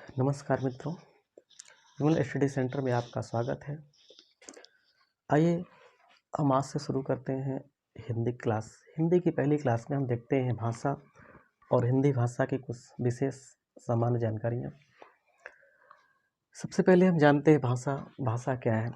नमस्कार मित्रों, विमल study centre में आपका स्वागत है। आइए हम आज से शुरू करते हैं हिंदी क्लास। हिंदी की पहली क्लास में हम देखते हैं भाषा और हिंदी भाषा की कुछ विशेष सामान्य जानकारियाँ। सबसे पहले हम जानते हैं भाषा क्या है।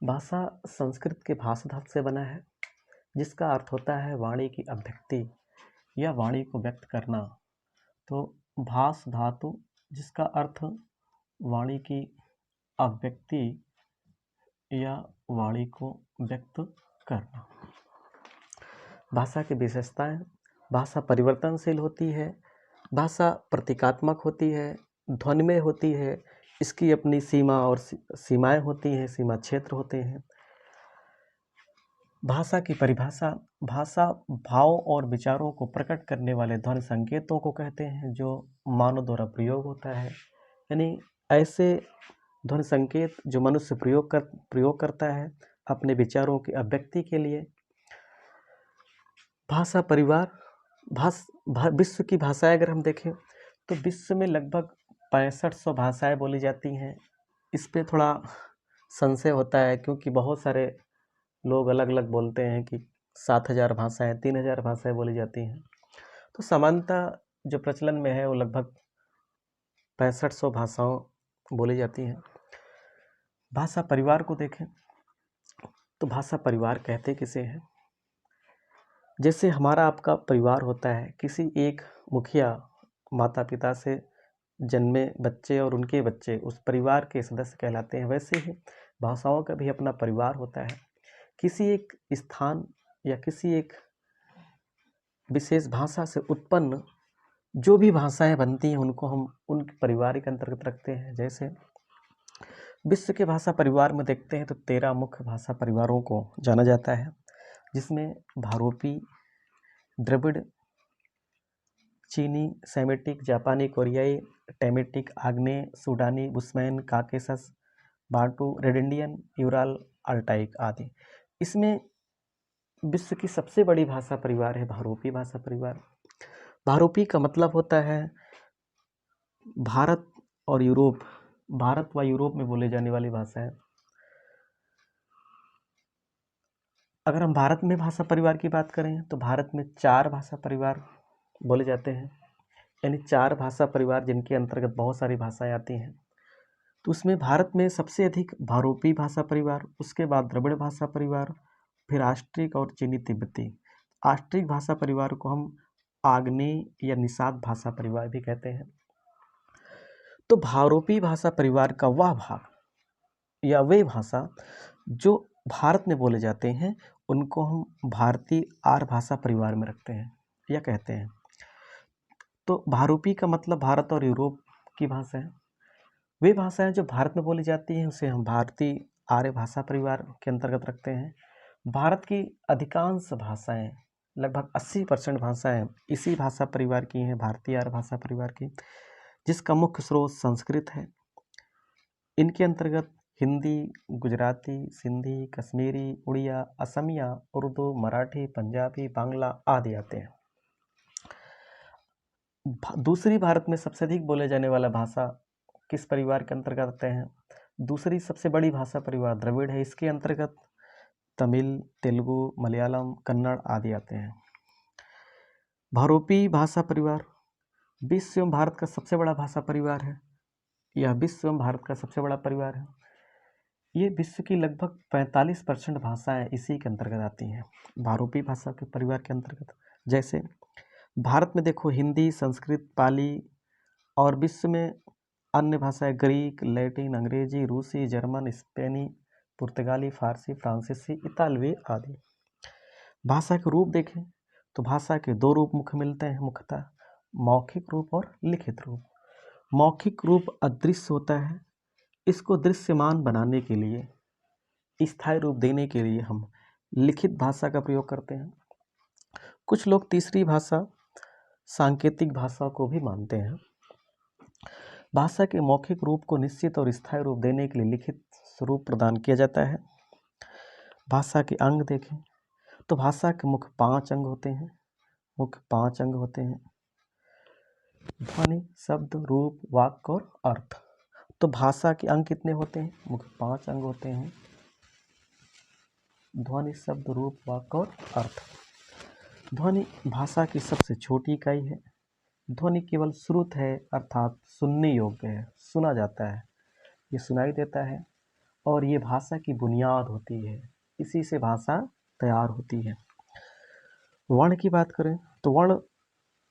भाषा संस्कृत के भाषा धातु से बना है, जिसका अर्थ होता है वाणी की अभिव्यक्ति या वाणी को व्यक्त करना। तो भाष धातु, जिसका अर्थ वाणी की अभिव्यक्ति या वाणी को व्यक्त करना। भाषा की विशेषताएं: भाषा परिवर्तनशील होती है, भाषा प्रतीकात्मक होती है, ध्वनिमय होती है, इसकी अपनी सीमा और सीमाएं होती हैं, सीमा क्षेत्र होते हैं। भाषा की परिभाषा: भाषा भाव और विचारों को प्रकट करने वाले ध्वनि संकेतों को कहते हैं, जो मानव द्वारा प्रयोग होता है। यानी ऐसे ध्वनि संकेत जो मनुष्य प्रयोग करता है अपने विचारों की अभिव्यक्ति के लिए। भाषा परिवार: विश्व की भाषाएं अगर हम देखें तो विश्व में लगभग 6500 भाषाएं बोली जाती हैं। इस पे थोड़ा संशय होता है, क्योंकि बहुत सारे लोग अलग अलग बोलते हैं कि 7000 भाषाएं, 3000 भाषाएं बोली जाती हैं। तो सामान्यतः जो प्रचलन में है वो लगभग 6500 भाषाओं बोली जाती हैं। भाषा परिवार को देखें तो भाषा परिवार कहते किसे हैं? जैसे हमारा आपका परिवार होता है, किसी एक मुखिया माता पिता से जन्मे बच्चे और उनके बच्चे उस परिवार के सदस्य कहलाते हैं। वैसे ही भाषाओं का भी अपना परिवार होता है। किसी एक स्थान या किसी एक विशेष भाषा से उत्पन्न जो भी भाषाएं बनती हैं उनको हम उनके परिवार के अंतर्गत रखते हैं। जैसे विश्व के भाषा परिवार में देखते हैं तो 13 मुख्य भाषा परिवारों को जाना जाता है, जिसमें भारोपी, द्रविड़, चीनी, सेमेटिक, जापानी, कोरियाई, टेमेटिक, आग्नेय, सूडानी, Bushman, Caucasus, Bantu, red Indian, Ural, Altaic आदि। इसमें विश्व की सबसे बड़ी भाषा परिवार है भारोपी भाषा परिवार। भारोपी का मतलब होता है भारत और यूरोप, भारत व यूरोप में बोले जाने वाली भाषा है। अगर हम भारत में भाषा परिवार की बात करें तो भारत में 4 भाषा परिवार बोले जाते हैं, यानी 4 भाषा परिवार जिनके अंतर्गत बहुत सारी भाषाएं आती हैं। तो उसमें भारत में सबसे अधिक भारोपी भाषा परिवार, उसके बाद द्रविड़ भाषा परिवार, फिर आस्ट्रिक और चीनी तिब्बती। आस्ट्रिक भाषा परिवार को हम आग्नेय या निषाद भाषा परिवार भी कहते हैं। तो भारोपी भाषा परिवार का वह भाग या वे भाषा जो भारत में बोले जाते हैं उनको हम भारतीय आर्य भाषा परिवार में रखते हैं या कहते हैं। तो भारोपी का मतलब भारत और यूरोप की भाषा है। वे भाषाएं जो भारत में बोली जाती हैं उसे हम भारतीय आर्य भाषा परिवार के अंतर्गत रखते हैं। भारत की अधिकांश भाषाएं, लगभग 80% भाषाएं इसी भाषा परिवार की हैं, भारतीय आर्य भाषा परिवार की, जिसका मुख्य स्रोत संस्कृत है। इनके अंतर्गत हिंदी, गुजराती, सिंधी, कश्मीरी, उड़िया, असमिया, उर्दू, मराठी, पंजाबी, बांग्ला आदि आते हैं। दूसरी भारत में सबसे अधिक बोले जाने वाला भाषा किस परिवार के अंतर्गत आते हैं? दूसरी सबसे बड़ी भाषा परिवार द्रविड़ है। इसके अंतर्गत तमिल, तेलुगु, मलयालम, कन्नड़ आदि आते हैं। भारोपी भाषा परिवार विश्व एवं भारत का सबसे बड़ा भाषा परिवार है। यह विश्व एवं भारत का सबसे बड़ा परिवार है। ये विश्व की लगभग 45% भाषाएं इसी के अंतर्गत आती हैं, भारोपी भाषा के परिवार के अंतर्गत। जैसे भारत में देखो हिंदी, संस्कृत, पाली, और विश्व में अन्य भाषाएं ग्रीक, लैटिन, अंग्रेजी, रूसी, जर्मन, स्पेनी, पुर्तगाली, फारसी, फ्रांसीसी, इतालवी आदि। भाषा के रूप देखें तो भाषा के 2 रूप मुख्य मिलते हैं मुख्यतः, मौखिक रूप और लिखित रूप। मौखिक रूप अदृश्य होता है, इसको दृश्यमान बनाने के लिए, स्थायी रूप देने के लिए हम लिखित भाषा का प्रयोग करते हैं। कुछ लोग तीसरी भाषा सांकेतिक भाषा को भी मानते हैं। भाषा के मौखिक रूप को निश्चित और स्थायी रूप देने के लिए लिखित स्वरूप प्रदान किया जाता है। भाषा के अंग देखें तो भाषा के मुख्य 5 अंग होते हैं। ध्वनि, शब्द, रूप, वाक्य और अर्थ। तो भाषा के अंग कितने होते हैं? मुख्य 5 अंग होते हैं: ध्वनि, शब्द, रूप, वाक्य और अर्थ। ध्वनि भाषा की सबसे छोटी इकाई है। ध्वनि केवल श्रुत है, अर्थात सुनने योग्य है, सुना जाता है, ये सुनाई देता है और ये भाषा की बुनियाद होती है। इसी से भाषा तैयार होती है। वर्ण की बात करें तो वर्ण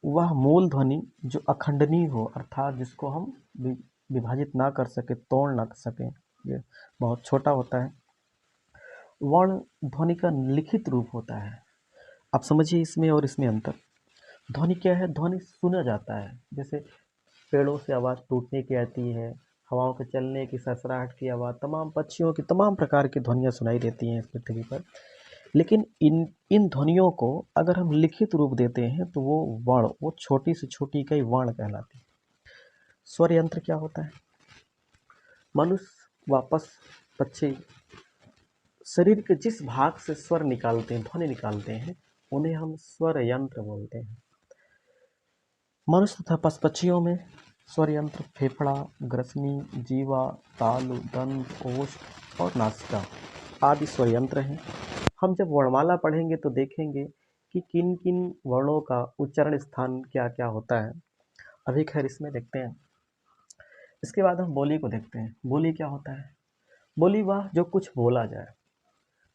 वह मूल ध्वनि जो अखंडनीय हो, अर्थात जिसको हम विभाजित ना कर सके, तोड़ ना सकें, ये बहुत छोटा होता है। वर्ण ध्वनि का लिखित रूप होता है। आप समझिए इसमें और इसमें अंतर। ध्वनि क्या है? ध्वनि सुना जाता है, जैसे पेड़ों से आवाज़ टूटने की आती है, हवाओं के चलने की, सरसराहट की आवाज़, तमाम पक्षियों की, तमाम प्रकार की ध्वनियाँ सुनाई देती हैं इस पृथ्वी पर। लेकिन इन ध्वनियों को अगर हम लिखित रूप देते हैं तो वो वर्ण, वो छोटी से छोटी इकाई वर्ण कहलाती है। स्वर यंत्र क्या होता है? मनुष्य वापस पक्षी शरीर के जिस भाग से स्वर निकालते हैं, ध्वनि निकालते हैं, उन्हें हम स्वर यंत्र बोलते हैं। मनुष्य तथा पशुपक्षियों में स्वर यंत्र फेफड़ा, ग्रसनी, जीवा, तालु, दंत, ओष्ठ और नासिका आदि स्वर यंत्र हैं। हम जब वर्णमाला पढ़ेंगे तो देखेंगे कि किन किन वर्णों का उच्चारण स्थान क्या क्या होता है। अभी खैर इसमें देखते हैं। इसके बाद हम बोली को देखते हैं। बोली क्या होता है? बोली वह जो कुछ बोला जाए।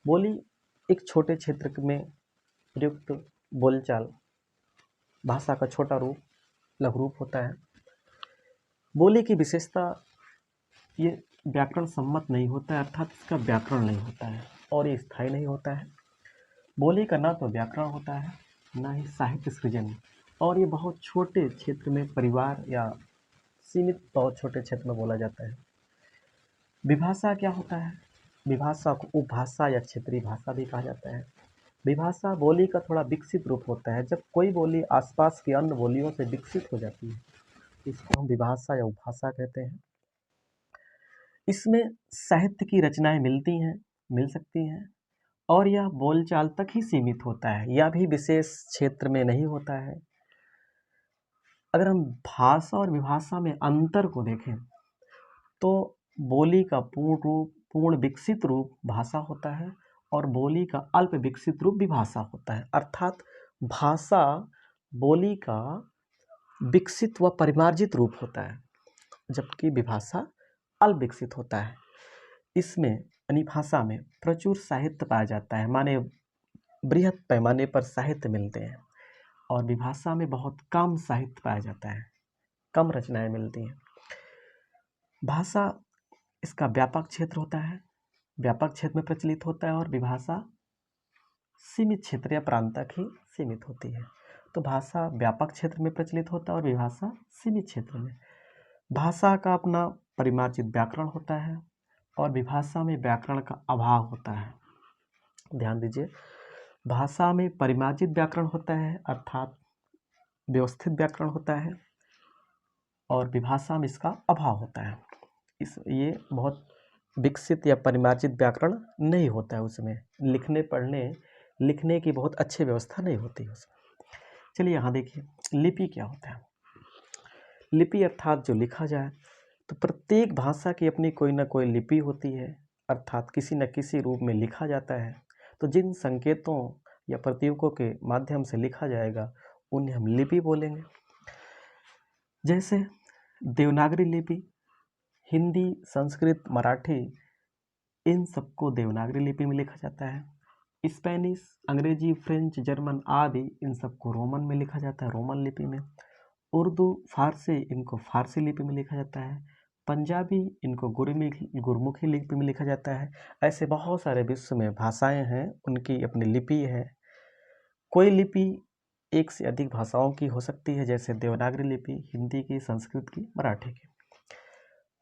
बोली एक छोटे क्षेत्र में प्रयुक्त बोलचाल, भाषा का छोटा रूप, लघु रूप होता है। बोली की विशेषता, ये व्याकरण सम्मत नहीं होता है, अर्थात इसका व्याकरण नहीं होता है और ये स्थायी नहीं होता है। बोली का ना तो व्याकरण होता है, ना ही साहित्य सृजन, और ये बहुत छोटे क्षेत्र में, परिवार या सीमित बहुत छोटे क्षेत्र में बोला जाता है। विभाषा क्या होता है? विभाषा को उपभाषा या क्षेत्रीय भाषा भी कहा जाता है। विभाषा बोली का थोड़ा विकसित रूप होता है। जब कोई बोली आसपास की अन्य बोलियों से विकसित हो जाती है, इसको हम विभाषा या उपभाषा कहते हैं। इसमें साहित्य की रचनाएं मिल सकती हैं, और यह बोलचाल तक ही सीमित होता है, यह भी विशेष क्षेत्र में नहीं होता है। अगर हम भाषा और विभाषा में अंतर को देखें तो बोली का पूर्ण रूप, पूर्ण विकसित रूप भाषा होता है और बोली का अल्प विकसित रूप विभाषा होता है। अर्थात भाषा बोली का विकसित व परिमार्जित रूप होता है, जबकि विभाषा अल्प विकसित होता है। इसमें यानी भाषा में प्रचुर साहित्य पाया जाता है, माने बृहत पैमाने पर साहित्य मिलते हैं, और विभाषा में बहुत कम साहित्य पाया जाता है, कम रचनाएं मिलती हैं। भाषा इसका व्यापक क्षेत्र होता है, व्यापक क्षेत्र में प्रचलित होता है, और विभाषा सीमित क्षेत्र या प्रांत तक ही सीमित होती है। तो भाषा व्यापक क्षेत्र में प्रचलित होता है और विभाषा सीमित क्षेत्र में। भाषा का अपना परिमार्जित व्याकरण होता है और विभाषा में व्याकरण का अभाव होता है। ध्यान दीजिए, भाषा में परिमार्जित व्याकरण होता है, अर्थात व्यवस्थित व्याकरण होता है, और विभाषा में इसका अभाव होता है। ये बहुत विकसित या परिमार्जित व्याकरण नहीं होता है उसमें, लिखने की बहुत अच्छी व्यवस्था नहीं होती उसमें। चलिए यहाँ देखिए, लिपि क्या होता है? लिपि अर्थात जो लिखा जाए। तो प्रत्येक भाषा की अपनी कोई ना कोई लिपि होती है, अर्थात किसी न किसी रूप में लिखा जाता है। तो जिन संकेतों या प्रतीकों के माध्यम से लिखा जाएगा उन्हें हम लिपि बोलेंगे। जैसे देवनागरी लिपि, हिंदी, संस्कृत, मराठी, इन सबको देवनागरी लिपि में लिखा जाता है। स्पेनिश, अंग्रेजी, फ्रेंच, जर्मन आदि इन सबको रोमन में लिखा जाता है, रोमन लिपि में। उर्दू, फारसी, इनको फारसी लिपि में लिखा जाता है। पंजाबी, इनको गुरमुखी लिपि में लिखा जाता है। ऐसे बहुत सारे विश्व में भाषाएं हैं, उनकी अपनी लिपि है। कोई लिपि एक से अधिक भाषाओं की हो सकती है, जैसे देवनागरी लिपि हिंदी की, संस्कृत की, मराठी की।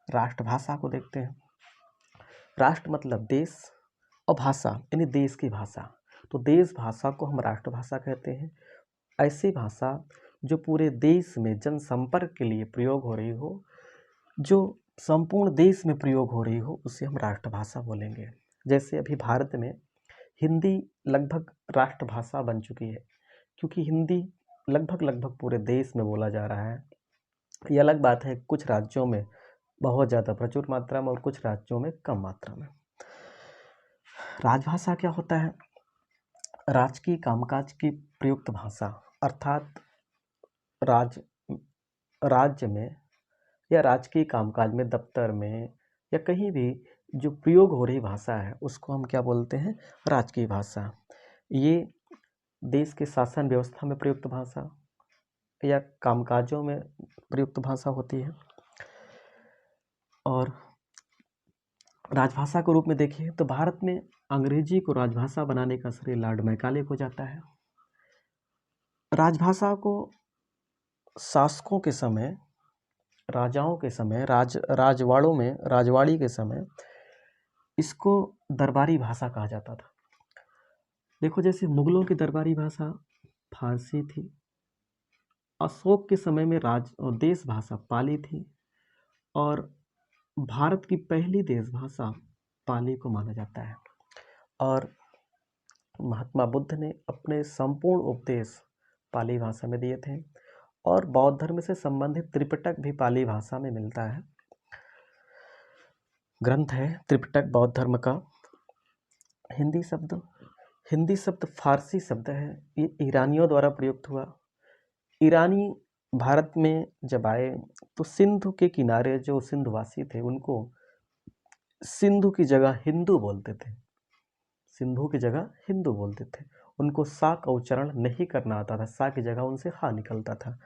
राष्ट्रभाषा को देखते हैं। राष्ट्र मतलब देश, और भाषा यानी देश की भाषा। तो देश भाषा को हम राष्ट्रभाषा कहते हैं। ऐसी भाषा जो पूरे देश में जनसंपर्क के लिए प्रयोग हो रही हो, जो संपूर्ण देश में प्रयोग हो रही हो, उसे हम राष्ट्रभाषा बोलेंगे। जैसे अभी भारत में हिंदी लगभग राष्ट्रभाषा बन चुकी है, क्योंकि हिंदी लगभग पूरे देश में बोला जा रहा है। ये अलग बात है, कुछ राज्यों में बहुत ज़्यादा प्रचुर मात्रा में और कुछ राज्यों में कम मात्रा में। राजभाषा क्या होता है? राजकीय कामकाज की प्रयुक्त भाषा, अर्थात राज्य में या राजकीय कामकाज में, दफ्तर में या कहीं भी जो प्रयोग हो रही भाषा है उसको हम क्या बोलते हैं? राजकीय भाषा। ये देश के शासन व्यवस्था में प्रयुक्त भाषा या कामकाजों में प्रयुक्त भाषा होती है। और राजभाषा के रूप में देखिए तो भारत में अंग्रेजी को राजभाषा बनाने का श्रेय लॉर्ड मैकाले को जाता है। राजभाषा को शासकों के समय, राजाओं के समय, राजवाड़ों में, राजवाड़ी के समय इसको दरबारी भाषा कहा जाता था। देखो, जैसे मुगलों की दरबारी भाषा फारसी थी, अशोक के समय में देश भाषा पाली थी, और भारत की पहली देश भाषा पाली को माना जाता है। और महात्मा बुद्ध ने अपने संपूर्ण उपदेश पाली भाषा में दिए थे, और बौद्ध धर्म से संबंधित त्रिपिटक भी पाली भाषा में मिलता है। ग्रंथ है त्रिपिटक बौद्ध धर्म का। हिंदी शब्द फारसी शब्द है, ये ईरानियों द्वारा प्रयुक्त हुआ। ईरानी भारत में जब आए तो सिंधु के किनारे जो सिंधुवासी थे उनको सिंधु की जगह हिंदू बोलते थे, सिंधु की जगह हिंदू बोलते थे। उनको सा का उच्चारण नहीं करना आता था, सा की जगह उनसे हा निकलता था।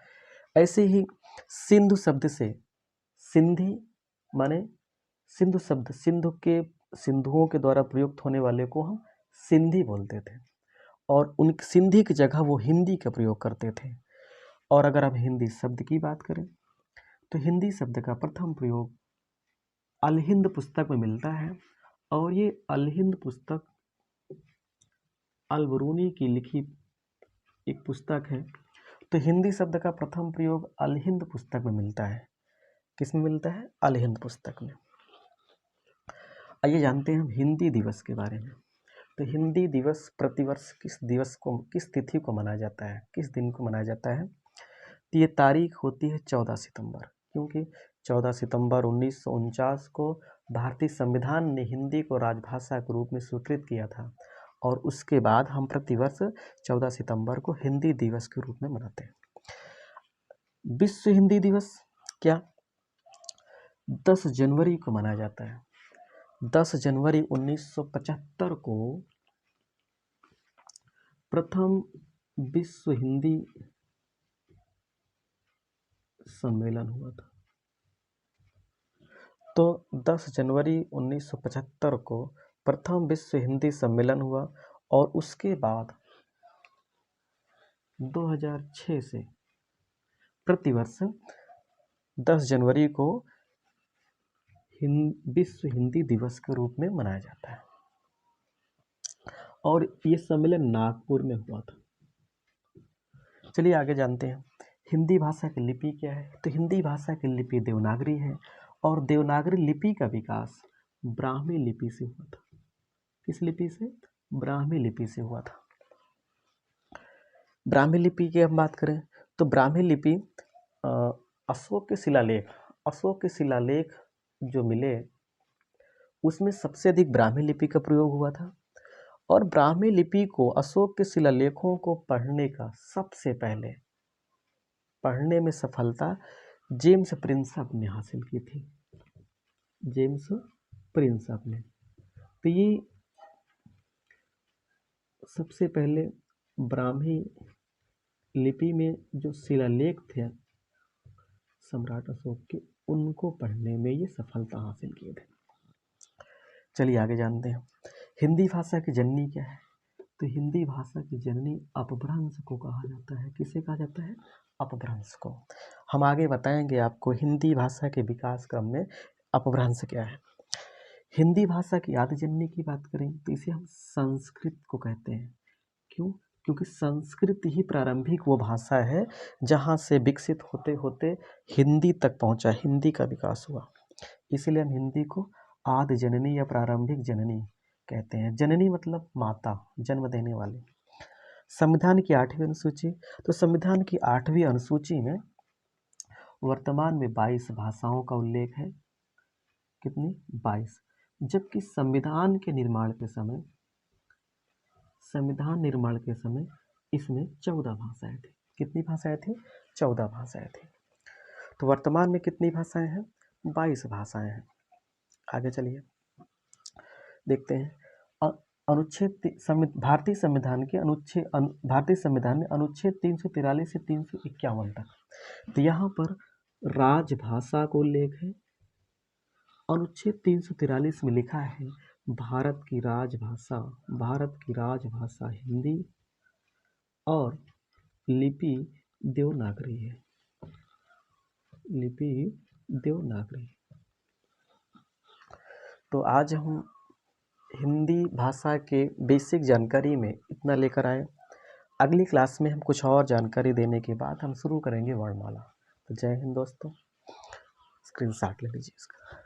ऐसे ही सिंधु शब्द से सिंधी माने सिंधु शब्द, सिंधुओं के द्वारा प्रयुक्त होने वाले को हम सिंधी बोलते थे, और उन सिंधी की जगह वो हिंदी का प्रयोग करते थे। और अगर हम हिंदी शब्द की बात करें तो हिंदी शब्द का प्रथम प्रयोग अल हिंद पुस्तक में मिलता है, और ये अल हिंद पुस्तक अल-बरूनी की लिखी एक पुस्तक है। तो हिंदी शब्द का प्रथम प्रयोग अल हिंद पुस्तक में मिलता है। किस में मिलता है? अल हिंद पुस्तक में। आइए जानते हैं हम हिंदी दिवस के बारे में। तो हिंदी दिवस प्रतिवर्ष किस तिथि को मनाया जाता है, किस दिन को मनाया जाता है? तो ये तारीख होती है 14 सितंबर, क्योंकि 14 सितंबर 1949 को भारतीय संविधान ने हिंदी को राजभाषा के रूप में स्वीकृत किया था, और उसके बाद हम प्रतिवर्ष 14 सितंबर को हिंदी दिवस के रूप में मनाते हैं। विश्व हिंदी दिवस क्या 10 जनवरी को मनाया जाता है। 10 जनवरी 1975 को प्रथम विश्व हिंदी सम्मेलन हुआ था। तो 10 जनवरी 1975 को प्रथम विश्व हिंदी सम्मेलन हुआ, और उसके बाद 2006 से प्रतिवर्ष 10 जनवरी को विश्व हिंदी दिवस के रूप में मनाया जाता है। और ये सम्मेलन नागपुर में हुआ था। चलिए आगे जानते हैं हिंदी भाषा की लिपि क्या है। तो हिंदी भाषा की लिपि देवनागरी है, और देवनागरी लिपि का विकास ब्राह्मी लिपि से हुआ था। किस लिपि से? ब्राह्मी लिपि से हुआ था। ब्राह्मी लिपि की हम बात करें तो ब्राह्मी लिपि अशोक के शिलालेख जो मिले उसमें सबसे अधिक ब्राह्मी लिपि का प्रयोग हुआ था। और ब्राह्मी लिपि को, अशोक के शिलालेखों को पढ़ने का सबसे पहले पढ़ने में सफलता जेम्स प्रिंसअप ने हासिल की थी। जेम्स प्रिंसअप ने। तो ये सबसे पहले ब्राह्मी लिपि में जो शिलालेख थे सम्राट अशोक के, उनको पढ़ने में ये सफलता हासिल किए थे। चलिए आगे जानते हैं हिंदी भाषा की जननी क्या है। तो हिंदी भाषा की जननी अपभ्रंश को कहा जाता है। किसे कहा जाता है? अपभ्रंश को। हम आगे बताएंगे आपको हिंदी भाषा के विकास क्रम में अपभ्रंश क्या है। हिंदी भाषा की आदि जननी की बात करें तो इसे हम संस्कृत को कहते हैं। क्यों? क्योंकि संस्कृत ही प्रारंभिक वो भाषा है जहाँ से विकसित होते होते हिंदी तक पहुँचा, हिंदी का विकास हुआ। इसीलिए हम हिंदी को आदि जननी या प्रारंभिक जननी कहते हैं। जननी मतलब माता, जन्म देने वाली। संविधान की 8वीं अनुसूची। तो संविधान की 8वीं अनुसूची में वर्तमान में 22 भाषाओं का उल्लेख है। कितनी? 22। जबकि संविधान निर्माण के समय इसमें 14 भाषाएं थी। कितनी भाषाएं थी? 14 भाषाएं थी। तो वर्तमान में कितनी भाषाएं हैं? 22 भाषाएं हैं। आगे चलिए देखते हैं। भारतीय संविधान में अनुच्छेद 343 से 351 तक, तो यहाँ पर राजभाषा को उल्लेख है। अनुच्छेद 343 में लिखा है भारत की राजभाषा हिंदी और लिपि देवनागरी है। तो आज हम हिंदी भाषा के बेसिक जानकारी में इतना लेकर आए। अगली क्लास में हम कुछ और जानकारी देने के बाद हम शुरू करेंगे वर्णमाला। तो जय हिंद दोस्तों, स्क्रीनशॉट ले लीजिए इसका।